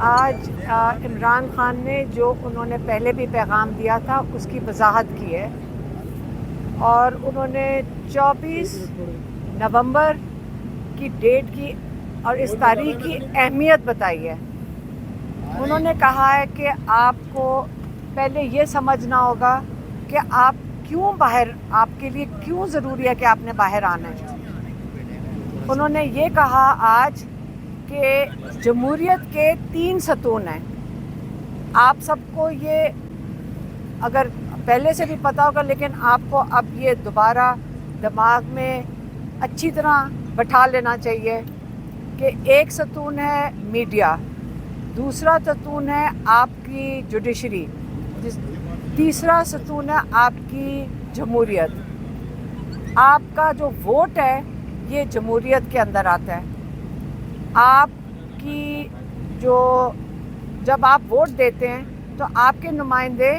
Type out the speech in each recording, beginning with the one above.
آج عمران خان نے جو انہوں نے پہلے بھی پیغام دیا تھا اس کی وضاحت کی ہے، اور انہوں نے 24 نومبر کی ڈیٹ کی اور اس تاریخ کی اہمیت بتائی ہے۔ انہوں نے کہا ہے کہ آپ کو پہلے یہ سمجھنا ہوگا کہ آپ کیوں باہر، آپ کے لیے کیوں ضروری ہے کہ آپ نے باہر آنا ہے۔ انہوں نے یہ کہا آج کہ جمہوریت کے 3 ستون ہیں۔ آپ سب کو یہ اگر پہلے سے بھی پتہ ہوگا، لیکن آپ کو اب یہ دوبارہ دماغ میں اچھی طرح بٹھا لینا چاہیے کہ ایک ستون ہے میڈیا، دوسرا ستون ہے آپ کی جوڈیشری، تیسرا ستون ہے آپ کی جمہوریت۔ آپ کا جو ووٹ ہے یہ جمہوریت کے اندر آتا ہے۔ آپ کی جب آپ ووٹ دیتے ہیں تو آپ کے نمائندے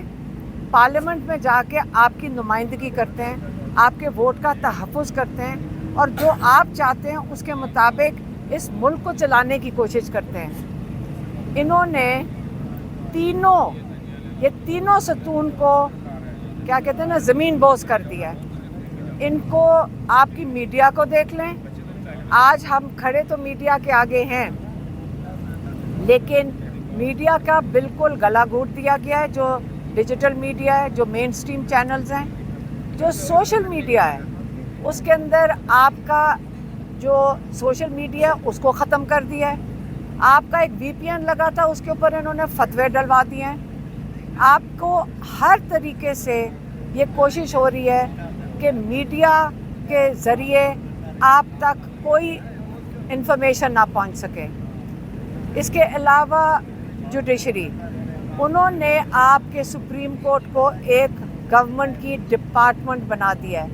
پارلیمنٹ میں جا کے آپ کی نمائندگی کرتے ہیں، آپ کے ووٹ کا تحفظ کرتے ہیں، اور جو آپ چاہتے ہیں اس کے مطابق اس ملک کو چلانے کی کوشش کرتے ہیں۔ انہوں نے تینوں ستون کو کیا کہتے ہیں نا، زمین بوس کر دیا ہے۔ ان کو آپ کی میڈیا کو دیکھ لیں، آج ہم کھڑے تو میڈیا کے آگے ہیں، لیکن میڈیا کا بالکل گلا گھونٹ دیا گیا ہے۔ جو ڈیجیٹل میڈیا ہے، جو مین سٹریم چینلز ہیں، جو سوشل میڈیا ہے، اس کے اندر آپ کا جو سوشل میڈیا ہے اس کو ختم کر دیا ہے۔ آپ کا ایک وی پی این لگا تھا، اس کے اوپر انہوں نے فتوے ڈلوا دیے ہیں۔ آپ کو ہر طریقے سے یہ کوشش ہو رہی ہے کہ میڈیا کے ذریعے آپ تک کوئی انفارمیشن نہ پہنچ سکے۔ اس کے علاوہ جوڈیشری، انہوں نے آپ کے سپریم کورٹ کو ایک گورنمنٹ کی ڈپارٹمنٹ بنا دیا ہے۔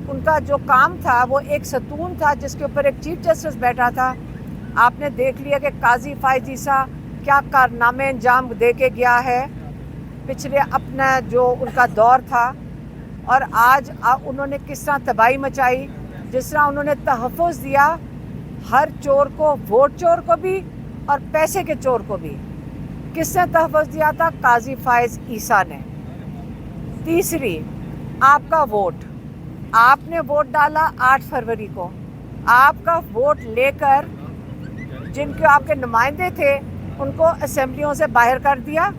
ان کا جو کام تھا وہ ایک ستون تھا جس کے اوپر ایک چیف جسٹس بیٹھا تھا۔ آپ نے دیکھ لیا کہ قاضی فائز عیسیٰ کیا کارنامے انجام دے کے گیا ہے پچھلے اپنا جو ان کا دور تھا، اور آج انہوں نے کس طرح تباہی مچائی، جس طرح انہوں نے تحفظ دیا ہر چور کو، ووٹ چور کو بھی اور پیسے کے چور کو بھی۔ کس نے تحفظ دیا تھا؟ قاضی فائز عیسیٰ نے۔ تیسری، آپ کا ووٹ، آپ نے ووٹ ڈالا 8 فروری کو، آپ کا ووٹ لے کر جن کے آپ کے نمائندے تھے ان کو اسمبلیوں سے باہر کر دیا،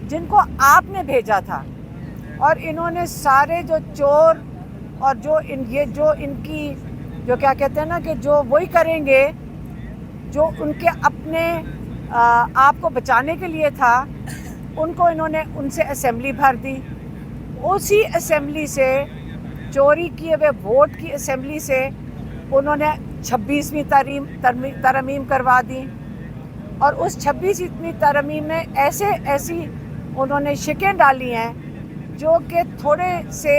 جن کو آپ نے بھیجا تھا۔ اور انہوں نے سارے جو چور اور جو ان کی جو کیا کہتے ہیں نا کہ جو وہی کریں گے جو ان کے اپنے آپ کو بچانے کے لیے تھا، ان کو انہوں نے ان سے اسمبلی بھر دی۔ اسی اسمبلی سے، چوری کیے ہوئے ووٹ کی اسمبلی سے انہوں نے 26ویں ترمیم کروا دی، اور اس 26ویں ترمیم میں ایسی انہوں نے شکیں ڈالی ہیں جو کہ تھوڑے سے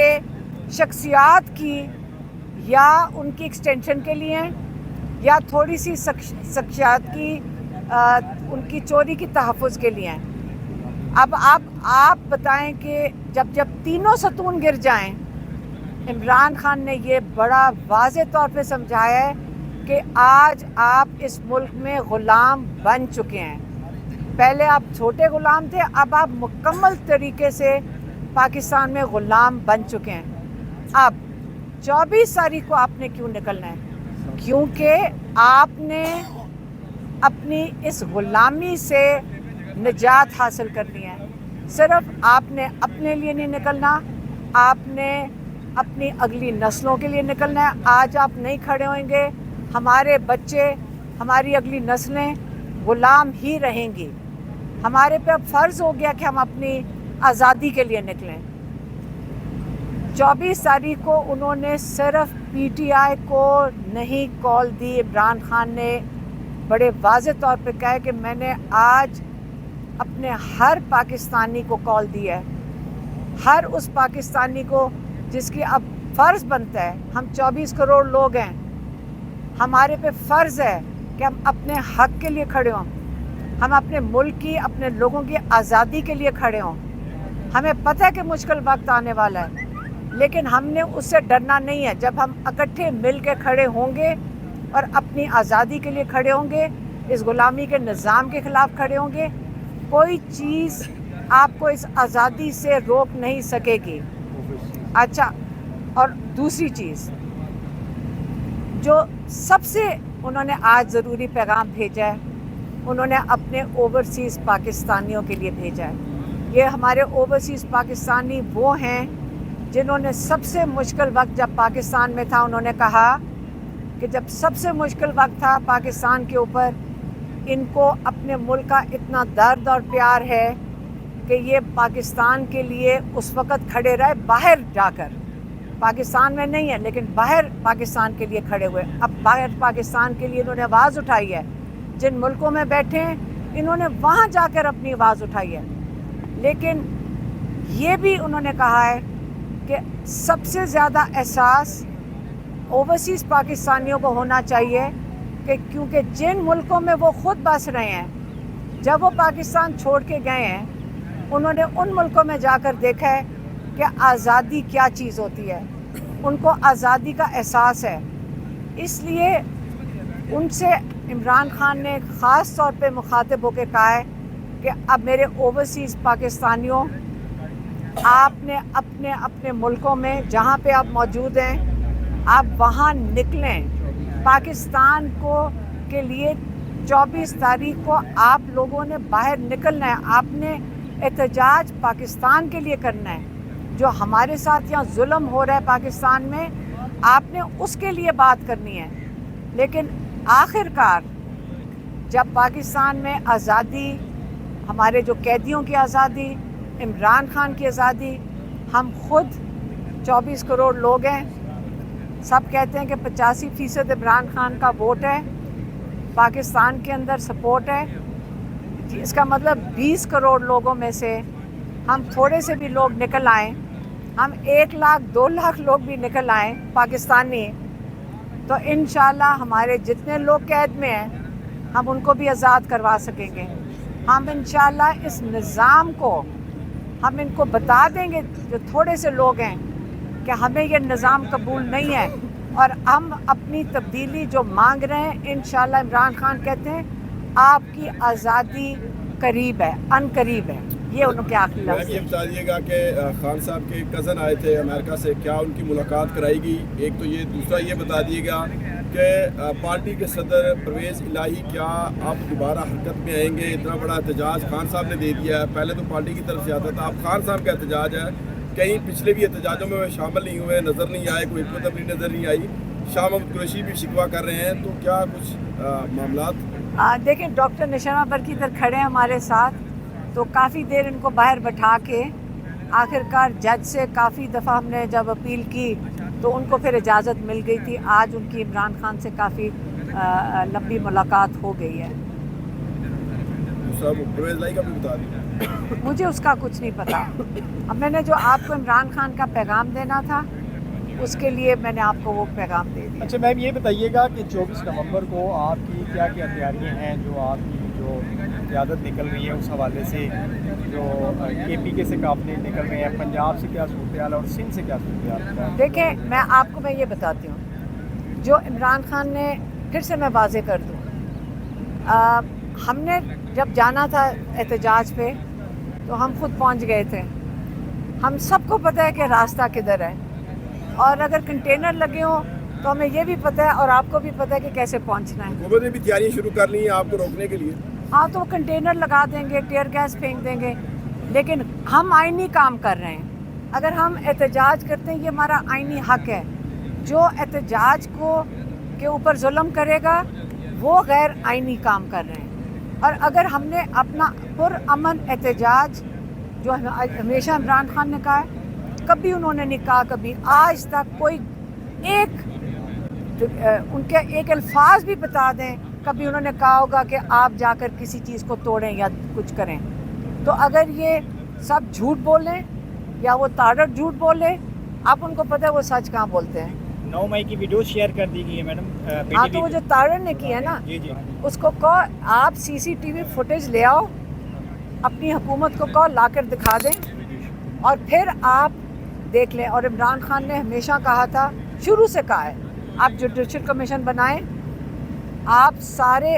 شخصیات کی یا ان کی ایکسٹینشن کے لیے ہیں، یا تھوڑی سی شخصیات کی ان کی چوری کی تحفظ کے لیے ہیں۔ اب آپ بتائیں کہ جب تینوں ستون گر جائیں، عمران خان نے یہ بڑا واضح طور پہ سمجھایا ہے کہ آج آپ اس ملک میں غلام بن چکے ہیں۔ پہلے آپ چھوٹے غلام تھے، اب آپ مکمل طریقے سے پاکستان میں غلام بن چکے ہیں۔ اب 24 تاریخ کو آپ نے کیوں نکلنا ہے؟ کیونکہ آپ نے اپنی اس غلامی سے نجات حاصل کرنی ہے۔ صرف آپ نے اپنے لیے نہیں نکلنا، آپ نے اپنی اگلی نسلوں کے لیے نکلنا ہے۔ آج آپ نہیں کھڑے ہوئیں گے، ہمارے بچے، ہماری اگلی نسلیں غلام ہی رہیں گی۔ ہمارے پہ اب فرض ہو گیا کہ ہم اپنی آزادی کے لیے نکلیں۔ 24 تاریخ کو انہوں نے صرف پی ٹی آئی کو نہیں کال دی، عمران خان نے بڑے واضح طور پہ کہا کہ میں نے آج اپنے ہر پاکستانی کو کال دی ہے، ہر اس پاکستانی کو جس کی اب فرض بنتا ہے، ہم 24 کروڑ لوگ ہیں، ہمارے پہ فرض ہے کہ ہم اپنے حق کے لیے کھڑے ہوں، ہم اپنے ملک کی، اپنے لوگوں کی آزادی کے لیے کھڑے ہوں۔ ہمیں پتہ ہے کہ مشکل وقت آنے والا ہے، لیکن ہم نے اس سے ڈرنا نہیں ہے۔ جب ہم اکٹھے مل کے کھڑے ہوں گے اور اپنی آزادی کے لیے کھڑے ہوں گے اس غلامی کے نظام کے خلاف کھڑے ہوں گے. کوئی چیز آپ کو اس آزادی سے روک نہیں سکے گی. اچھا، اور دوسری چیز جو سب سے انہوں نے آج ضروری پیغام بھیجا ہے، انہوں نے اپنے اوورسیز پاکستانیوں کے لیے بھیجا ہے. یہ ہمارے اوورسیز پاکستانی وہ ہیں جنہوں نے سب سے مشکل وقت جب پاکستان میں تھا، انہوں نے کہا کہ جب سب سے مشکل وقت تھا پاکستان کے اوپر، ان کو اپنے ملک کا اتنا درد اور پیار ہے کہ یہ پاکستان کے لیے اس وقت کھڑے رہے، باہر جا کر. پاکستان میں نہیں ہے لیکن باہر پاکستان کے لیے کھڑے ہوئے. اب باہر پاکستان کے لیے انہوں نے آواز اٹھائی ہے. جن ملکوں میں بیٹھے ہیں انہوں نے وہاں جا کر اپنی آواز اٹھائی ہے. لیکن یہ بھی انہوں نے کہا ہے کہ سب سے زیادہ احساس اوورسیز پاکستانیوں کو ہونا چاہیے کہ کیونکہ جن ملکوں میں وہ خود بس رہے ہیں، جب وہ پاکستان چھوڑ کے گئے ہیں، انہوں نے ان ملکوں میں جا کر دیکھا ہے کہ آزادی کیا چیز ہوتی ہے. ان کو آزادی کا احساس ہے. اس لیے ان سے عمران خان نے خاص طور پہ مخاطب ہو کے کہا ہے کہ اب میرے اوورسیز پاکستانیوں، آپ نے اپنے اپنے ملکوں میں جہاں پہ آپ موجود ہیں، آپ وہاں نکلیں. پاکستان کے لیے 24 تاریخ کو آپ لوگوں نے باہر نکلنا ہے. آپ نے احتجاج پاکستان کے لیے کرنا ہے. جو ہمارے ساتھ یہاں ظلم ہو رہا ہے پاکستان میں، آپ نے اس کے لیے بات کرنی ہے. لیکن آخر کار جب پاکستان میں آزادی، ہمارے جو قیدیوں کی آزادی، عمران خان کی آزادی، ہم خود 24 کروڑ لوگ ہیں. سب کہتے ہیں کہ 85% عمران خان کا ووٹ ہے، پاکستان کے اندر سپورٹ ہے. اس کا مطلب 20 کروڑ لوگوں میں سے ہم تھوڑے سے بھی لوگ نکل آئیں، ہم 1 لاکھ 2 لاکھ لوگ بھی نکل آئیں پاکستانی، تو انشاءاللہ ہمارے جتنے لوگ قید میں ہیں ہم ان کو بھی آزاد کروا سکیں گے. ہم انشاءاللہ اس نظام کو ہم ان کو بتا دیں گے، جو تھوڑے سے لوگ ہیں، کہ ہمیں یہ نظام قبول نہیں ہے اور ہم اپنی تبدیلی جو مانگ رہے ہیں. انشاءاللہ عمران خان کہتے ہیں آپ کی آزادی قریب ہے، ان قریب ہے. یہ ان کے آخری لفظ یہ بتا دیجیے گا کہ خان صاحب کے کزن آئے تھے امریکہ سے، کیا ان کی ملاقات کرائی گئی؟ ایک تو یہ، دوسرا یہ بتا دیجیے گا کہ پارٹی کے صدر پرویز الہی کیا آپ دوبارہ حرکت میں آئیں گے؟ اتنا بڑا احتجاج خان صاحب نے دے دیا ہے. پہلے تو پارٹی کی طرف سے آتا تھا، اب خان صاحب کا احتجاج ہے. کہیں پچھلے بھی احتجاجوں میں شامل نہیں ہوئے، نظر نہیں آئے، کوئی حکمت عملی نظر نہیں آئی. شاہ محمود قریشی بھی شکوہ کر رہے ہیں، تو کیا کچھ معاملات؟ دیکھیں ڈاکٹر نشانہ برقی ادھر کھڑے ہیں ہمارے ساتھ، تو کافی دیر ان کو باہر بٹھا کے آخر کار جج سے کافی دفعہ ہم نے جب اپیل کی تو ان کو پھر اجازت مل گئی تھی. آج ان کی عمران خان سے کافی لمبی ملاقات ہو گئی ہے. پرویز الہی کا بھی بتا دیجیے. مجھے اس کا کچھ نہیں پتا. اب میں نے جو آپ کو عمران خان کا پیغام دینا تھا اس کے لیے میں نے آپ کو وہ پیغام دے دیا. اچھا میم، یہ بتائیے گا کہ 24 نومبر کو آپ کی کیا کیا تیاریاں ہیں، جو آپ کی جو قیادت نکل رہی ہے اس حوالے سے، جو کے پی کے سے قافلے نکل رہے ہیں، پنجاب سے کیا صورتحال اور سندھ سے کیا صورتحال ہے؟ دیکھیں میں آپ کو یہ بتاتی ہوں، جو عمران خان نے، پھر سے میں واضح کر دوں، ہم نے جب جانا تھا احتجاج پہ تو ہم خود پہنچ گئے تھے. ہم سب کو پتہ ہے کہ راستہ کدھر ہے، اور اگر کنٹینر لگے ہوں تو ہمیں یہ بھی پتہ ہے اور آپ کو بھی پتہ ہے کہ کیسے پہنچنا ہے. حکومت نے بھی تیاریاں شروع کر لی ہیں آپ کو روکنے کے لیے. ہاں تو وہ کنٹینر لگا دیں گے، ٹیئر گیس پھینک دیں گے، لیکن ہم آئینی کام کر رہے ہیں. اگر ہم احتجاج کرتے ہیں یہ ہمارا آئینی حق ہے. جو احتجاج کے اوپر ظلم کرے گا وہ غیر آئینی کام کر رہے ہیں. اور اگر ہم نے اپنا پرامن احتجاج، جو ہمیشہ عمران خان نے کہا ہے، کبھی انہوں نے نہیں کہا، کبھی آج تک کوئی ان کے ایک الفاظ بھی بتا دیں کبھی انہوں نے کہا ہوگا کہ آپ جا کر کسی چیز کو توڑیں یا کچھ کریں. تو اگر یہ سب جھوٹ بولیں یا وہ تاڑڑ جھوٹ بولے، آپ ان کو پتہ ہے وہ سچ کہاں بولتے ہیں. 9 مئی کی ویڈیو شیئر کر دی گئی ہے میڈم. ہاں تو وہ جو تاڑڑ نے کی ہے نا، جی اس کو کہو آپ CCTV فوٹیج لے آؤ، اپنی حکومت کو کہو لا کر دکھا دیں اور پھر آپ دیکھ لیں. اور عمران خان نے ہمیشہ کہا تھا، شروع سے کہا ہے، آپ جوڈیشل کمیشن بنائیں، آپ سارے